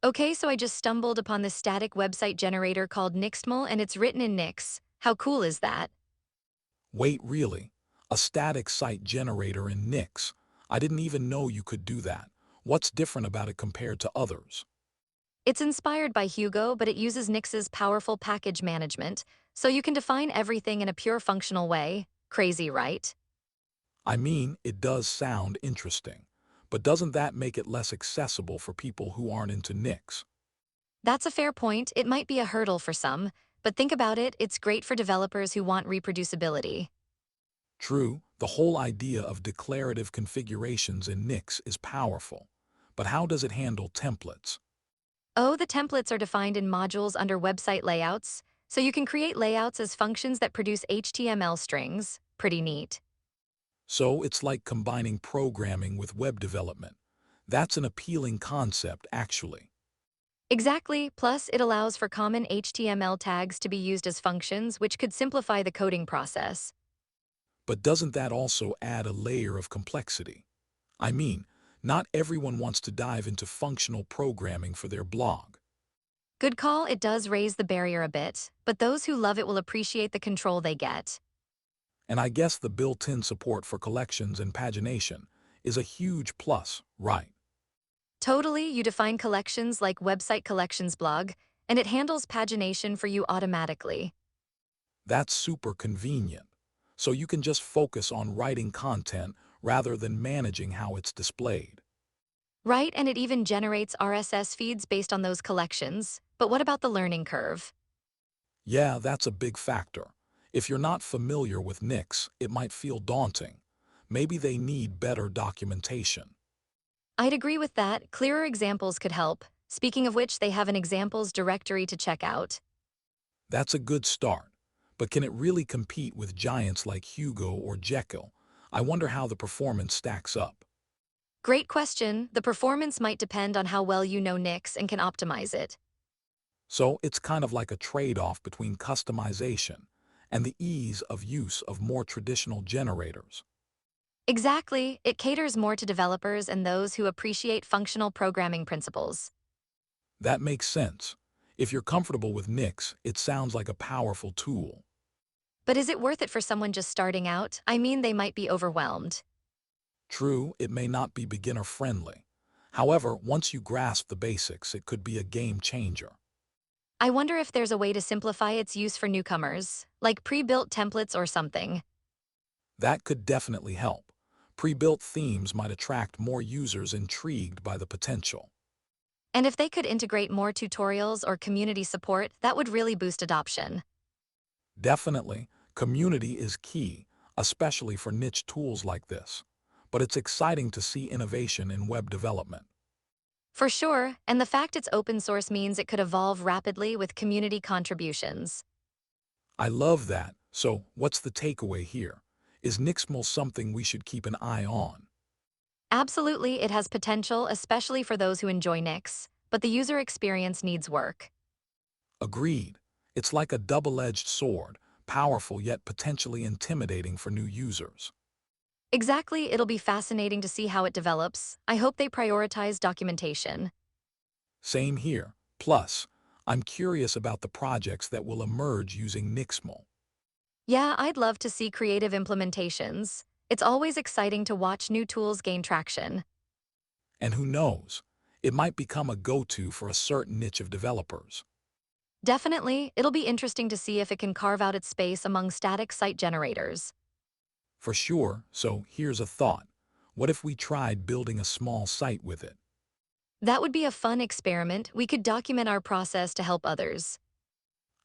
Okay, so I just stumbled upon this static website generator called nixtml and it's written in Nix. How cool is that? Wait, really? A static site generator in Nix? I didn't even know you could do that. What's different about it compared to others? It's inspired by Hugo, but it uses Nix's powerful package management, so you can define everything in a pure functional way. Crazy, right? I mean, it does sound interesting, but doesn't that make it less accessible for people who aren't into Nix? That's a fair point. It might be a hurdle for some, but think about it, it's great for developers who want reproducibility. True, the whole idea of declarative configurations in Nix is powerful, but how does it handle templates? Oh, the templates are defined in modules under website layouts, so you can create layouts as functions that produce HTML strings. Pretty neat. So it's like combining programming with web development. That's an appealing concept, actually. Exactly, plus it allows for common HTML tags to be used as functions, which could simplify the coding process. But doesn't that also add a layer of complexity? I mean, not everyone wants to dive into functional programming for their blog. Good call, it does raise the barrier a bit, but those who love it will appreciate the control they get. And I guess the built-in support for collections and pagination is a huge plus, right? Totally, you define collections like website collections blog, and it handles pagination for you automatically. That's super convenient. So you can just focus on writing content rather than managing how it's displayed. Right, and it even generates RSS feeds based on those collections. But what about the learning curve? Yeah, that's a big factor. If you're not familiar with Nix, it might feel daunting. Maybe they need better documentation. I'd agree with that. Clearer examples could help. Speaking of which, they have an examples directory to check out. That's a good start. But can it really compete with giants like Hugo or Jekyll? I wonder how the performance stacks up. Great question. The performance might depend on how well you know Nix and can optimize it. So it's kind of like a trade-off between customization and the ease of use of more traditional generators. Exactly, it caters more to developers and those who appreciate functional programming principles. That makes sense. If you're comfortable with Nix, it sounds like a powerful tool. But is it worth it for someone just starting out? I mean, they might be overwhelmed. True, it may not be beginner-friendly. However, once you grasp the basics, it could be a game changer. I wonder if there's a way to simplify its use for newcomers, like pre-built templates or something. That could definitely help. Pre-built themes might attract more users intrigued by the potential. And if they could integrate more tutorials or community support, that would really boost adoption. Definitely, community is key, especially for niche tools like this. But it's exciting to see innovation in web development. For sure, and the fact it's open source means it could evolve rapidly with community contributions. I love that. So, what's the takeaway here? Is Nixml something we should keep an eye on? Absolutely, it has potential, especially for those who enjoy Nix, but the user experience needs work. Agreed. It's like a double-edged sword, powerful yet potentially intimidating for new users. Exactly, it'll be fascinating to see how it develops. I hope they prioritize documentation. Same here. Plus, I'm curious about the projects that will emerge using Nixml. Yeah, I'd love to see creative implementations. It's always exciting to watch new tools gain traction. And who knows, it might become a go-to for a certain niche of developers. Definitely, it'll be interesting to see if it can carve out its space among static site generators. For sure, so here's a thought. What if we tried building a small site with it? That would be a fun experiment. We could document our process to help others.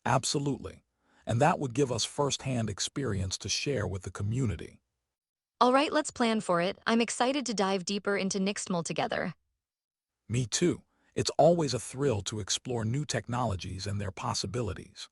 Absolutely. And that would give us first-hand experience to share with the community. All right, let's plan for it. I'm excited to dive deeper into Nixtml together. Me too. It's always a thrill to explore new technologies and their possibilities.